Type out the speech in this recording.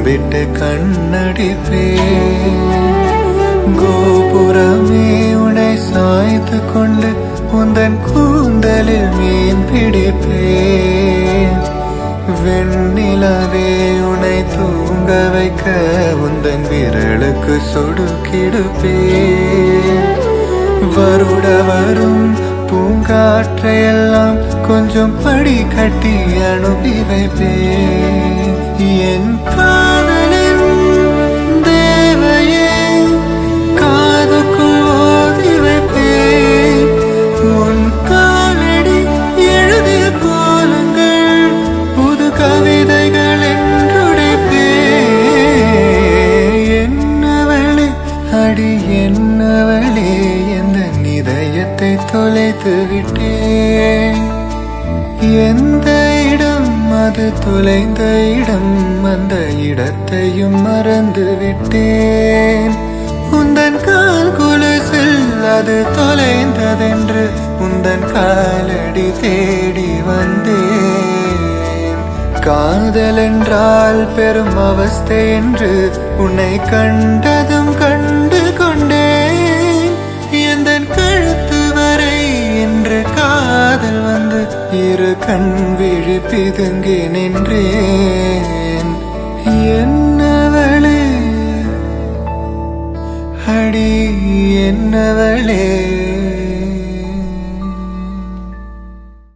விட்டு கண்ணடிப்பே கோபுரமே உன்னை சாய்த்து கொண்டு உந்தன் கூந்தலில் மீன் பிடிப்பே வெண்ணிலவே உன்னை தூங்க வைக்க உந்தன் விரலுக்கு சொடுக்கிடுப்பே வருட வரும் பூங்காற்றையெல்லாம் கொஞ்சம் படி கட்டி அனுப்பி வைப்பே என் காதலின் தேவையே காதுக்குள் ஓதி வைப்பே உன் காலடி எழுதிய கோலங்கள் புது கவிதைகள் என்றுடைப்பே என்னவளே அடி என்னவளே எந்த இதயத்தை தொலைத்து விட்டேன் எந்த இடம் அது தொலைந்த இடம் அந்த இடத்தையும் மறந்து விட்டேன் உந்தன் கால் கொலுசில் அது தொலைந்ததென்று உந்தன் காலடி தேடி வந்தேன் காதல் என்றால் பெரும் அவஸ்தை என்று உன்னை கண்டதும் கண்டு கொண்டேன் எந்தன் கழுத்து வரை என்று காதல் வந்து இரு கண் விழி பிதுங்கி நின்றேன் என்னவளே அடி என்னவளே